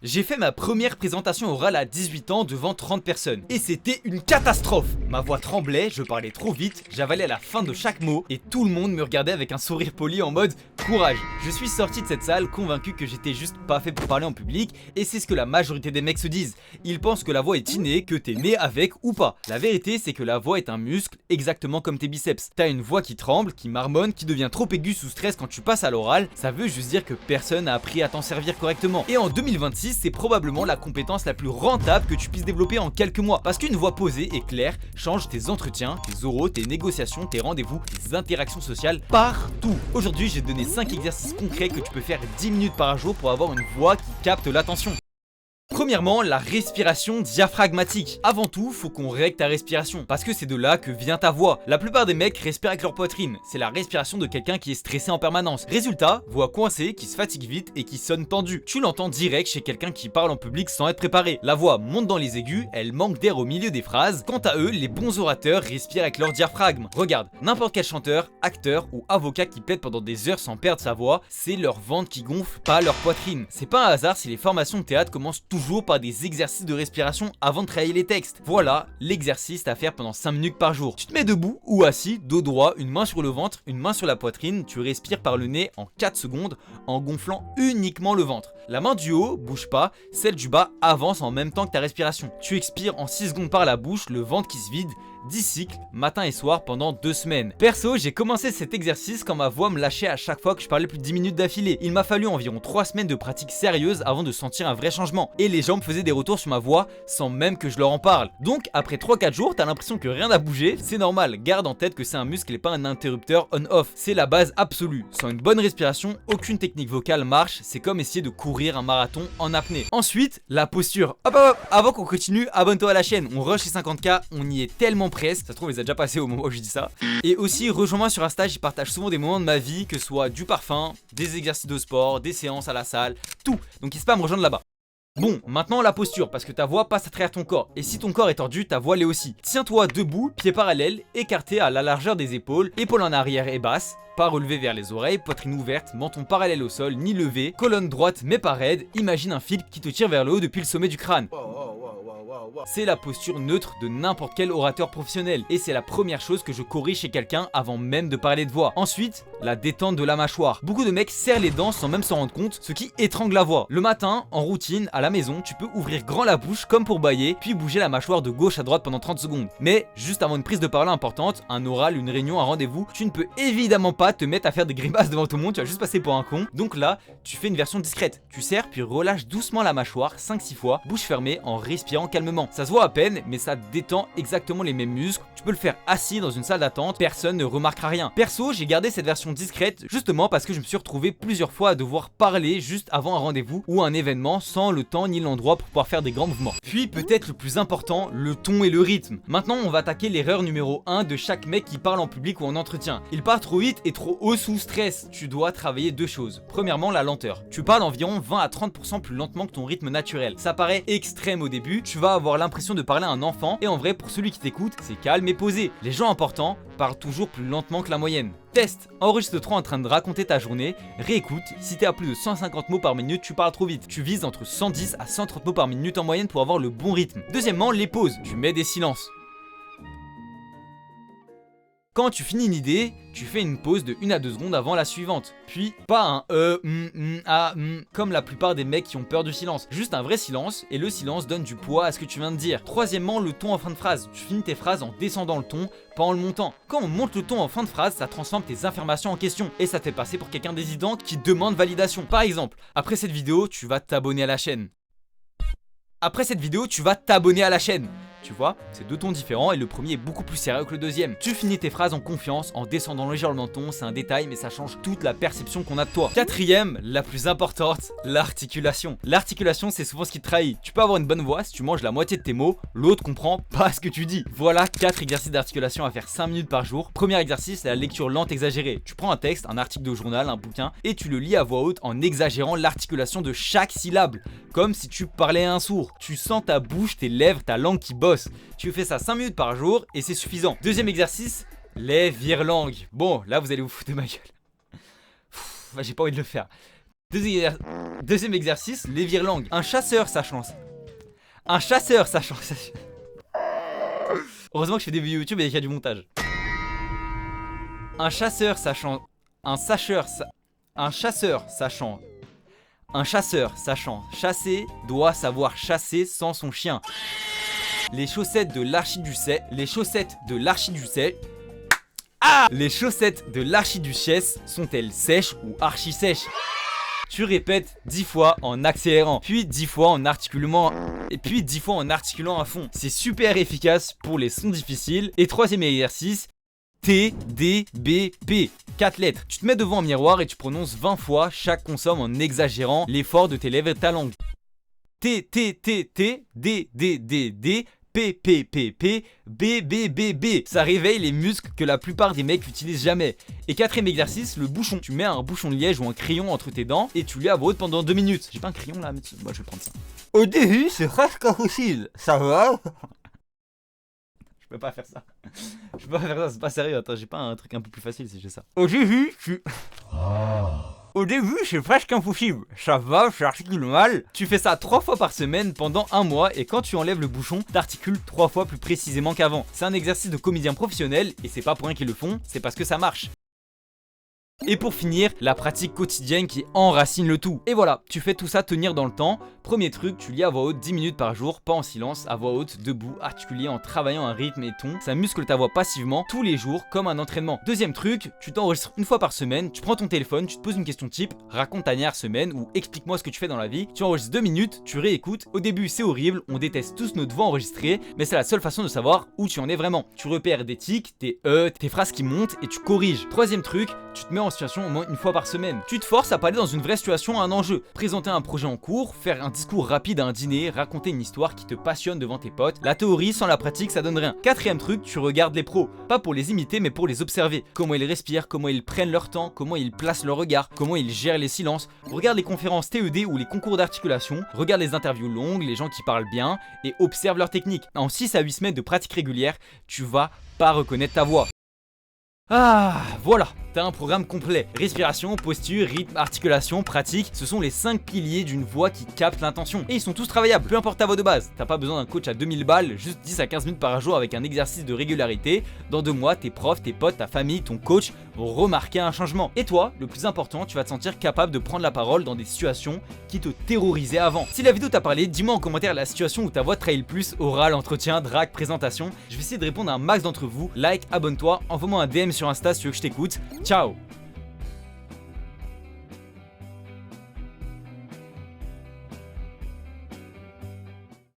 J'ai fait ma première présentation orale à 18 ans devant 30 personnes. Et c'était une catastrophe. Ma voix tremblait, je parlais trop vite, j'avalais la fin de chaque mot et tout le monde me regardait avec un sourire poli en mode courage. Je suis sorti de cette salle convaincu que j'étais juste pas fait pour parler en public et c'est ce que la majorité des mecs se disent. Ils pensent que la voix est innée, que t'es né avec ou pas. La vérité c'est que la voix est un muscle exactement comme tes biceps. T'as une voix qui tremble, qui marmonne, qui devient trop aiguë sous stress quand tu passes à l'oral. Ça veut juste dire que personne n'a appris à t'en servir correctement. Et en 2026 c'est probablement la compétence la plus rentable que tu puisses développer en quelques mois. Parce qu'une voix posée et claire change tes entretiens, tes oraux, tes négociations, tes rendez-vous, tes interactions sociales partout. Aujourd'hui, j'ai donné 5 exercices concrets que tu peux faire 10 minutes par jour pour avoir une voix qui capte l'attention. Premièrement, la respiration diaphragmatique. Avant tout, faut qu'on règle ta respiration, parce que c'est de là que vient ta voix. La plupart des mecs respirent avec leur poitrine, c'est la respiration de quelqu'un qui est stressé en permanence. Résultat, voix coincée, qui se fatigue vite et qui sonne tendue. Tu l'entends direct chez quelqu'un qui parle en public sans être préparé. La voix monte dans les aigus, elle manque d'air au milieu des phrases. Quant à eux, les bons orateurs respirent avec leur diaphragme. Regarde, n'importe quel chanteur, acteur ou avocat qui plaide pendant des heures sans perdre sa voix, c'est leur ventre qui gonfle, pas leur poitrine. C'est pas un hasard si les formations de théâtre commencent toujours par des exercices de respiration avant de travailler les textes. Voilà l'exercice à faire pendant 5 minutes par jour. Tu te mets debout ou assis, dos droit, une main sur le ventre, une main sur la poitrine, tu respires par le nez en 4 secondes en gonflant uniquement le ventre. La main du haut bouge pas, celle du bas avance en même temps que ta respiration. Tu expires en 6 secondes par la bouche, le ventre qui se vide, 10 cycles, matin et soir pendant 2 semaines. Perso, j'ai commencé cet exercice quand ma voix me lâchait à chaque fois que je parlais plus de 10 minutes d'affilée. Il m'a fallu environ 3 semaines de pratique sérieuse avant de sentir un vrai changement. Et les gens me faisaient des retours sur ma voix sans même que je leur en parle. Donc après 3-4 jours, t'as l'impression que rien n'a bougé, c'est normal. Garde en tête que c'est un muscle et pas un interrupteur on-off. C'est la base absolue. Sans une bonne respiration, aucune technique vocale marche. C'est comme essayer de courir un marathon en apnée. Ensuite, la posture. Hop hop hop. Avant qu'on continue, abonne-toi à la chaîne. On rush les 50K, on y est tellement presque. Ça se trouve, il a déjà passé au moment où je dis ça. Et aussi, rejoins-moi sur Insta, j'y partage souvent des moments de ma vie, que ce soit du parfum, des exercices de sport, des séances à la salle, tout. Donc n'hésite pas à me rejoindre là-bas. Bon, maintenant la posture, parce que ta voix passe à travers ton corps. Et si ton corps est tordu, ta voix l'est aussi. Tiens-toi debout, pieds parallèles, écartés à la largeur des épaules, épaules en arrière et basse, pas relevées vers les oreilles, poitrine ouverte, menton parallèle au sol, ni levé, colonne droite mais pas raide. Imagine un fil qui te tire vers le haut depuis le sommet du crâne. C'est la posture neutre de n'importe quel orateur professionnel et c'est la première chose que je corrige chez quelqu'un avant même de parler de voix. Ensuite, la détente de la mâchoire. Beaucoup de mecs serrent les dents sans même s'en rendre compte, ce qui étrangle la voix. Le matin, en routine, à la maison, tu peux ouvrir grand la bouche comme pour bâiller, puis bouger la mâchoire de gauche à droite pendant 30 secondes. Mais juste avant une prise de parole importante, un oral, une réunion, un rendez-vous, tu ne peux évidemment pas te mettre à faire des grimaces devant tout le monde, tu vas juste passer pour un con. Donc là, tu fais une version discrète. Tu serres puis relâches doucement la mâchoire 5-6 fois, bouche fermée en respirant calmement. Ça se voit à peine, mais ça détend exactement les mêmes muscles. Tu peux le faire assis dans une salle d'attente, personne ne remarquera rien. Perso, j'ai gardé cette version discrète justement parce que je me suis retrouvé plusieurs fois à devoir parler juste avant un rendez-vous ou un événement sans le temps ni l'endroit pour pouvoir faire des grands mouvements. Puis peut-être le plus important, le ton et le rythme. Maintenant, on va attaquer l'erreur numéro 1 de chaque mec qui parle en public ou en entretien. Il part trop vite et trop haut sous stress. Tu dois travailler 2 choses. Premièrement, la lenteur. Tu parles environ 20 à 30% plus lentement que ton rythme naturel. Ça paraît extrême au début, tu vas avoir l'impression de parler à un enfant et en vrai pour celui qui t'écoute c'est calme et posé. Les gens importants parlent toujours plus lentement que la moyenne. Test, enregistre-toi en train de raconter ta journée, réécoute, si t'es à plus de 150 mots par minute tu parles trop vite. Tu vises entre 110 à 130 mots par minute en moyenne pour avoir le bon rythme. Deuxièmement, les pauses, tu mets des silences. Quand tu finis une idée, tu fais une pause de 1 à 2 secondes avant la suivante. Puis, pas un comme la plupart des mecs qui ont peur du silence. Juste un vrai silence, et le silence donne du poids à ce que tu viens de dire. Troisièmement, le ton en fin de phrase. Tu finis tes phrases en descendant le ton, pas en le montant. Quand on monte le ton en fin de phrase, ça transforme tes affirmations en question, et ça te fait passer pour quelqu'un d'hésitant qui demande validation. Par exemple, après cette vidéo, tu vas t'abonner à la chaîne. Après cette vidéo, tu vas t'abonner à la chaîne. Tu vois, c'est 2 tons différents et le premier est beaucoup plus sérieux que le deuxième. Tu finis tes phrases en confiance, en descendant légèrement le ton, c'est un détail mais ça change toute la perception qu'on a de toi. Quatrième, la plus importante, l'articulation. L'articulation c'est souvent ce qui te trahit. Tu peux avoir une bonne voix si tu manges la moitié de tes mots, l'autre comprend pas ce que tu dis. Voilà 4 exercices d'articulation à faire 5 minutes par jour. Premier exercice, la lecture lente exagérée. Tu prends un texte, un article de journal, un bouquin et tu le lis à voix haute en exagérant l'articulation de chaque syllabe. Comme si tu parlais à un sourd. Tu sens ta bouche, tes lèvres, ta langue qui bosse. Tu fais ça 5 minutes par jour et c'est suffisant. Deuxième exercice, les virelangues. Bon, là vous allez vous foutre de ma gueule. J'ai pas envie de le faire. Deuxième exercice, les virelangues. Un chasseur sachant. Un chasseur sachant. Heureusement que je fais des vidéos YouTube et qu'il y a du montage. Un chasseur sachant. Un chasseur sachant chasser doit savoir chasser sans son chien. Les chaussettes de l'archiduchesse. Les chaussettes de l'archiduchesse sont-elles sèches ou archi sèches? Tu répètes 10 fois en accélérant, puis 10 fois en articulant, et puis 10 fois en articulant à fond. C'est super efficace pour les sons difficiles. Et troisième exercice, T, D, B, P. 4 lettres. Tu te mets devant un miroir et tu prononces 20 fois chaque consonne en exagérant l'effort de tes lèvres et de ta langue. T, T, T, T, D, D, D, D, P, P, P, P, B, B, B, B. Ça réveille les muscles que la plupart des mecs n'utilisent jamais. Et quatrième exercice, le bouchon. Tu mets un bouchon de liège ou un crayon entre tes dents et tu lis à voix haute pendant 2 minutes. J'ai pas un crayon là, mais moi je vais prendre ça. Au début, c'est presque impossible. Ça va? Je peux pas faire ça. Je peux pas faire ça, c'est pas sérieux. Attends, j'ai pas un truc un peu plus facile si j'ai ça. Au début, c'est presque impossible. Ça va, j'articule mal. Tu fais ça 3 fois par semaine pendant 1 mois et quand tu enlèves le bouchon, t'articules 3 fois plus précisément qu'avant. C'est un exercice de comédien professionnel et c'est pas pour rien qu'ils le font, c'est parce que ça marche. Et pour finir, la pratique quotidienne qui enracine le tout. Et voilà, tu fais tout ça tenir dans le temps. Premier truc, tu lis à voix haute 10 minutes par jour, pas en silence, à voix haute, debout, articulé en travaillant un rythme et ton. Ça muscle ta voix passivement tous les jours comme un entraînement. Deuxième truc, tu t'enregistres 1 fois par semaine, tu prends ton téléphone, tu te poses une question type, raconte ta dernière semaine ou explique-moi ce que tu fais dans la vie. Tu enregistres 2 minutes, tu réécoutes. Au début, c'est horrible, on déteste tous notre voix enregistrée, mais c'est la seule façon de savoir où tu en es vraiment. Tu repères des tics, tes tes phrases qui montent et tu corriges. Troisième truc, tu te mets en situation au moins 1 fois par semaine. Tu te forces à parler dans une vraie situation à un enjeu. Présenter un projet en cours, faire un discours rapide à un dîner, raconter une histoire qui te passionne devant tes potes. La théorie sans la pratique, ça donne rien. Quatrième truc, tu regardes les pros. Pas pour les imiter, mais pour les observer. Comment ils respirent, comment ils prennent leur temps, comment ils placent leur regard, comment ils gèrent les silences. Regarde les conférences TED ou les concours d'articulation. Regarde les interviews longues, les gens qui parlent bien et observe leur technique. En 6 à 8 semaines de pratique régulière, tu vas pas reconnaître ta voix. Ah, voilà, t'as un programme complet. Respiration, posture, rythme, articulation, pratique, ce sont les 5 piliers d'une voix qui capte l'intention. Et ils sont tous travaillables, peu importe ta voix de base. T'as pas besoin d'un coach à 2000 balles, juste 10 à 15 minutes par jour avec un exercice de régularité. Dans 2 mois, tes profs, tes potes, ta famille, ton coach vont remarquer un changement. Et toi, le plus important, tu vas te sentir capable de prendre la parole dans des situations qui te terrorisaient avant. Si la vidéo t'a parlé, dis-moi en commentaire la situation où ta voix trahit le plus, oral, entretien, drague, présentation. Je vais essayer de répondre à un max d'entre vous. Like, abonne-toi, envoie-moi un DM sur Insta si tu veux que je t'écoute. Ciao!